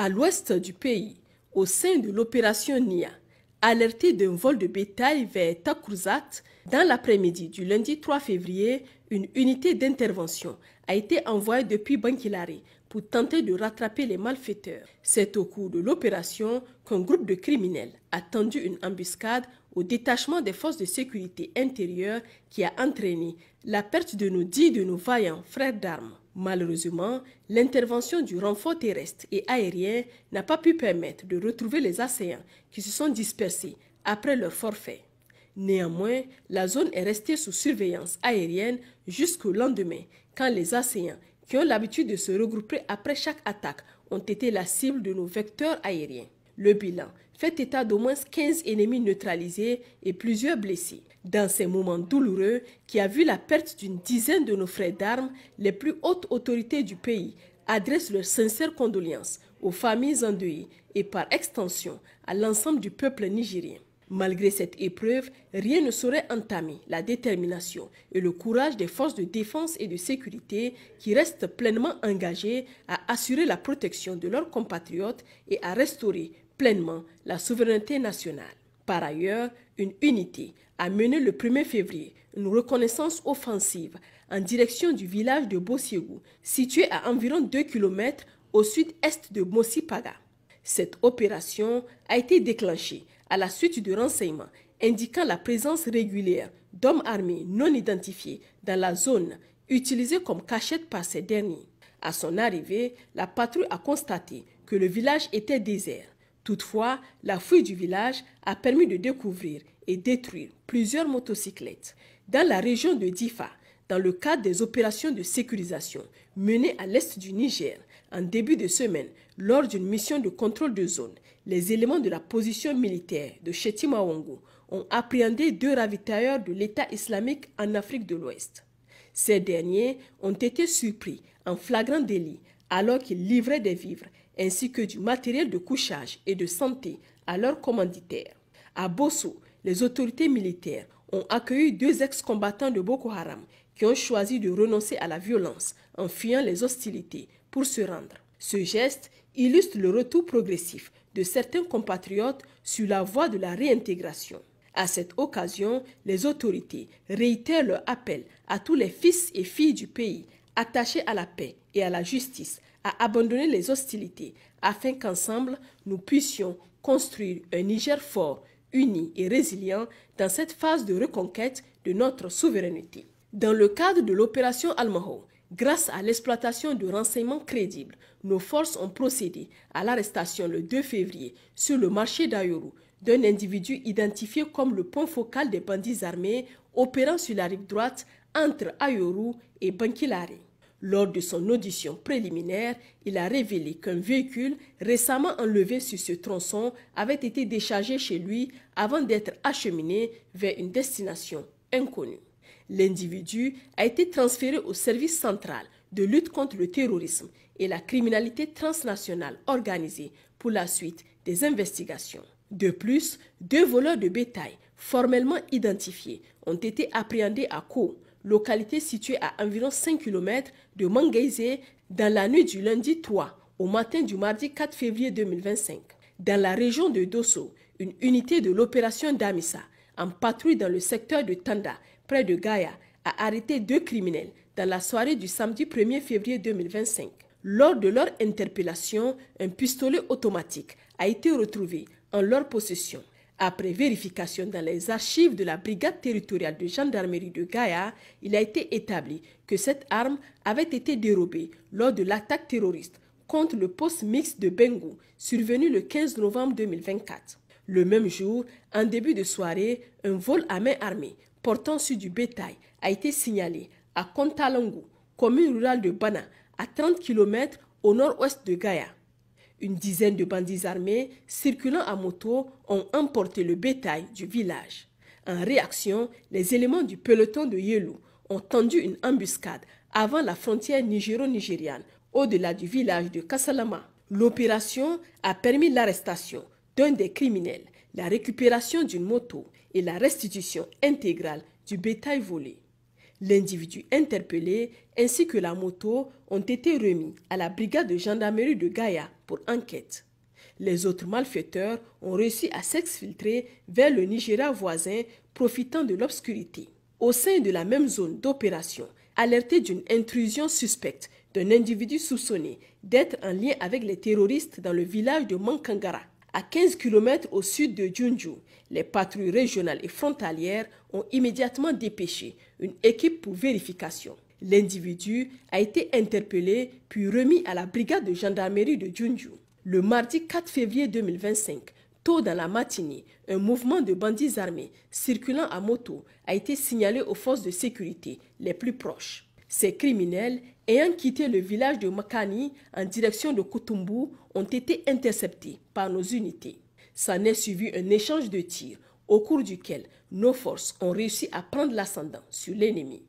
À l'ouest du pays, au sein de l'opération NIA, alerté d'un vol de bétail vers Takouzat, dans l'après-midi du lundi 3 février, une unité d'intervention a été envoyée depuis Bankilare pour tenter de rattraper les malfaiteurs. C'est au cours de l'opération qu'un groupe de criminels a tendu une embuscade au détachement des forces de sécurité intérieure qui a entraîné la perte de nos vaillants frères d'armes. Malheureusement, l'intervention du renfort terrestre et aérien n'a pas pu permettre de retrouver les assaillants qui se sont dispersés après leur forfait. Néanmoins, la zone est restée sous surveillance aérienne jusqu'au lendemain, quand les assaillants, qui ont l'habitude de se regrouper après chaque attaque, ont été la cible de nos vecteurs aériens. Le bilan fait état d'au moins 15 ennemis neutralisés et plusieurs blessés. Dans ces moments douloureux qui a vu la perte d'une dizaine de nos frères d'armes, les plus hautes autorités du pays adressent leurs sincères condoléances aux familles endeuillées et par extension à l'ensemble du peuple nigérien. Malgré cette épreuve, rien ne saurait entamer la détermination et le courage des forces de défense et de sécurité qui restent pleinement engagées à assurer la protection de leurs compatriotes et à restaurer pleinement la souveraineté nationale. Par ailleurs, une unité a mené le 1er février une reconnaissance offensive en direction du village de Bossiégou, situé à environ 2 km au sud-est de Mossipaga. Cette opération a été déclenchée à la suite de renseignements indiquant la présence régulière d'hommes armés non identifiés dans la zone utilisée comme cachette par ces derniers. À son arrivée, la patrouille a constaté que le village était désert. Toutefois, la fouille du village a permis de découvrir et détruire plusieurs motocyclettes. Dans la région de Difa, dans le cadre des opérations de sécurisation menées à l'est du Niger, en début de semaine, lors d'une mission de contrôle de zone, les éléments de la position militaire de Chettimawango ont appréhendé 2 ravitailleurs de l'État islamique en Afrique de l'Ouest. Ces derniers ont été surpris en flagrant délit alors qu'ils livraient des vivres ainsi que du matériel de couchage et de santé à leurs commanditaires. À Bosso, les autorités militaires ont accueilli 2 ex-combattants de Boko Haram qui ont choisi de renoncer à la violence en fuyant les hostilités pour se rendre. Ce geste illustre le retour progressif de certains compatriotes sur la voie de la réintégration. À cette occasion, les autorités réitèrent leur appel à tous les fils et filles du pays attachés à la paix et à la justice à abandonner les hostilités afin qu'ensemble nous puissions construire un Niger fort, uni et résilient dans cette phase de reconquête de notre souveraineté. Dans le cadre de l'opération Almaho, grâce à l'exploitation de renseignements crédibles, nos forces ont procédé à l'arrestation le 2 février sur le marché d'Ayoru d'un individu identifié comme le point focal des bandits armés opérant sur la rive droite entre Ayoru et Bankilare. Lors de son audition préliminaire, il a révélé qu'un véhicule récemment enlevé sur ce tronçon avait été déchargé chez lui avant d'être acheminé vers une destination inconnue. L'individu a été transféré au service central de lutte contre le terrorisme et la criminalité transnationale organisée pour la suite des investigations. De plus, 2 voleurs de bétail formellement identifiés ont été appréhendés à Ko, localité située à environ 5 km de Mangaise, dans la nuit du lundi 3 au matin du mardi 4 février 2025. Dans la région de Dosso, une unité de l'opération Damissa, en patrouille dans le secteur de Tanda, près de Gaïa, a arrêté 2 criminels dans la soirée du samedi 1er février 2025. Lors de leur interpellation, un pistolet automatique a été retrouvé en leur possession. Après vérification dans les archives de la brigade territoriale de gendarmerie de Gaïa, il a été établi que cette arme avait été dérobée lors de l'attaque terroriste contre le poste mixte de Bengou, survenu le 15 novembre 2024. Le même jour, en début de soirée, un vol à main armée portant sur du bétail a été signalé à Kontalangu, commune rurale de Bana, à 30 km au nord-ouest de Gaïa. Une dizaine de bandits armés circulant à moto ont emporté le bétail du village. En réaction, les éléments du peloton de Yelou ont tendu une embuscade avant la frontière nigéro-nigériane, au-delà du village de Kassalama. L'opération a permis l'arrestation d'un des criminels, la récupération d'une moto et la restitution intégrale du bétail volé. L'individu interpellé ainsi que la moto ont été remis à la brigade de gendarmerie de Gaïa pour enquête. Les autres malfaiteurs ont réussi à s'exfiltrer vers le Nigeria voisin, profitant de l'obscurité. Au sein de la même zone d'opération, alerté d'une intrusion suspecte d'un individu soupçonné d'être en lien avec les terroristes dans le village de Mankangara, à 15 km au sud de Djoundjou, les patrouilles régionales et frontalières ont immédiatement dépêché une équipe pour vérification. L'individu a été interpellé puis remis à la brigade de gendarmerie de Djoundjou. Le mardi 4 février 2025, tôt dans la matinée, un mouvement de bandits armés circulant à moto a été signalé aux forces de sécurité les plus proches. Ces criminels, ayant quitté le village de Makani en direction de Kutumbu, ont été interceptés par nos unités. S'en est suivi un échange de tirs au cours duquel nos forces ont réussi à prendre l'ascendant sur l'ennemi.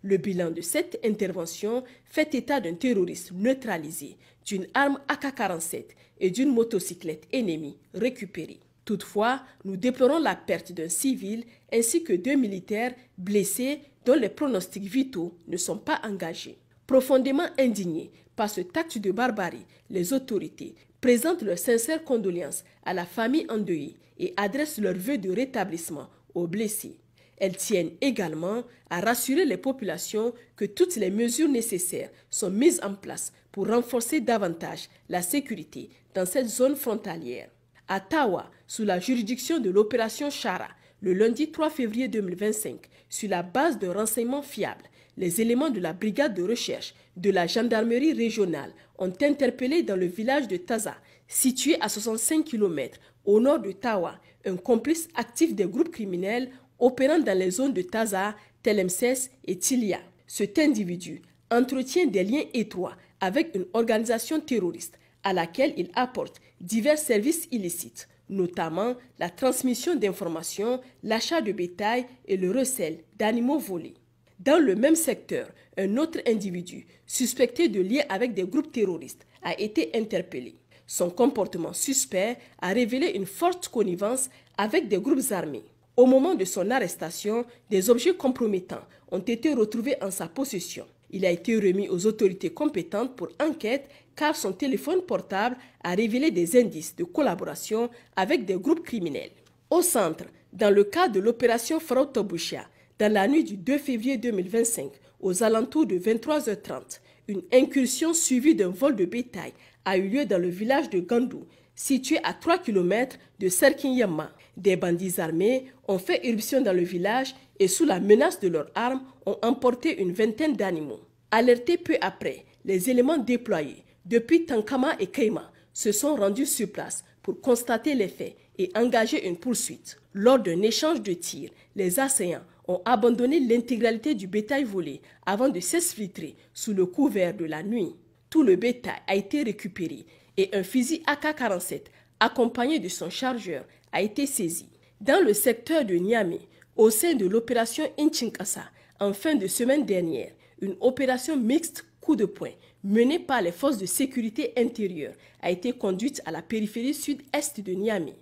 Le bilan de cette intervention fait état d'un terroriste neutralisé, d'une arme AK-47 et d'une motocyclette ennemie récupérée. Toutefois, nous déplorons la perte d'un civil ainsi que 2 militaires blessés dont les pronostics vitaux ne sont pas engagés. Profondément indignés par cet acte de barbarie, les autorités présentent leurs sincères condoléances à la famille endeuillée et adressent leurs vœux de rétablissement aux blessés. Elles tiennent également à rassurer les populations que toutes les mesures nécessaires sont mises en place pour renforcer davantage la sécurité dans cette zone frontalière. À Tawa, sous la juridiction de l'opération Chara, le lundi 3 février 2025, sur la base de renseignements fiables, les éléments de la brigade de recherche de la gendarmerie régionale ont interpellé dans le village de Taza, situé à 65 km au nord de Tawa, un complice actif des groupes criminels opérant dans les zones de Taza, Telemses et Tilia. Cet individu entretient des liens étroits avec une organisation terroriste à laquelle il apporte divers services illicites, notamment la transmission d'informations, l'achat de bétail et le recel d'animaux volés. Dans le même secteur, un autre individu suspecté de lien avec des groupes terroristes a été interpellé. Son comportement suspect a révélé une forte connivence avec des groupes armés. Au moment de son arrestation, des objets compromettants ont été retrouvés en sa possession. Il a été remis aux autorités compétentes pour enquête car son téléphone portable a révélé des indices de collaboration avec des groupes criminels. Au centre, dans le cadre de l'opération Farautobushia, dans la nuit du 2 février 2025, aux alentours de 23h30, une incursion suivie d'un vol de bétail a eu lieu dans le village de Gandou, situé à 3 km de Serkinyama. Des bandits armés ont fait irruption dans le village et sous la menace de leurs armes ont emporté une vingtaine d'animaux. Alertés peu après, les éléments déployés depuis Tankama et Keima se sont rendus sur place pour constater les faits et engager une poursuite. Lors d'un échange de tirs, les assaillants ont abandonné l'intégralité du bétail volé avant de s'exfiltrer sous le couvert de la nuit. Tout le bétail a été récupéré et un fusil AK-47 accompagné de son chargeur a été saisi. Dans le secteur de Niamey, au sein de l'opération Inchinkasa, en fin de semaine dernière, une opération mixte coup de poing menée par les forces de sécurité intérieure a été conduite à la périphérie sud-est de Niamey.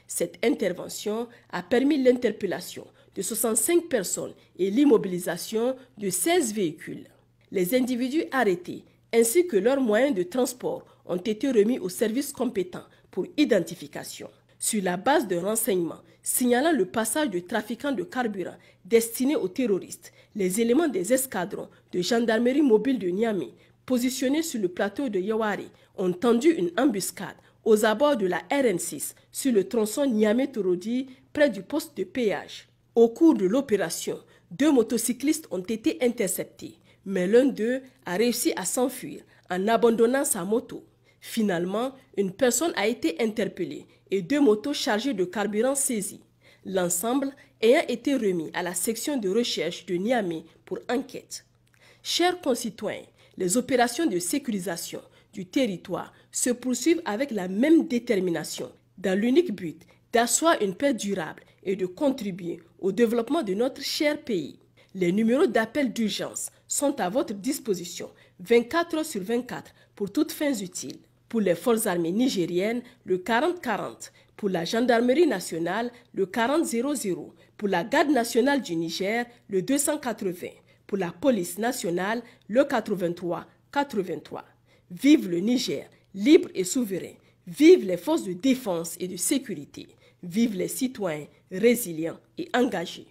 Cette intervention a permis l'interpellation de 65 personnes et l'immobilisation de 16 véhicules. Les individus arrêtés ainsi que leurs moyens de transport ont été remis aux services compétents pour identification. Sur la base de renseignements signalant le passage de trafiquants de carburant destinés aux terroristes, les éléments des escadrons de gendarmerie mobile de Niamey, positionnés sur le plateau de Yawari, ont tendu une embuscade aux abords de la RN6 sur le tronçon Niamey-Torodi près du poste de péage. Au cours de l'opération, 2 motocyclistes ont été interceptés, mais l'un d'eux a réussi à s'enfuir en abandonnant sa moto. Finalement, une personne a été interpellée et 2 motos chargées de carburant saisies. L'ensemble ayant été remis à la section de recherche de Niamey pour enquête. Chers concitoyens, les opérations de sécurisation du territoire se poursuivent avec la même détermination, dans l'unique but d'asseoir une paix durable et de contribuer au développement de notre cher pays. Les numéros d'appel d'urgence sont à votre disposition 24 heures sur 24 pour toutes fins utiles. Pour les forces armées nigériennes, le 40-40. Pour la gendarmerie nationale, le 40-00. Pour la garde nationale du Niger, le 280. pour la police nationale, le 83-83. Vive le Niger, libre et souverain. Vive les forces de défense et de sécurité. Vive les citoyens résilients et engagés.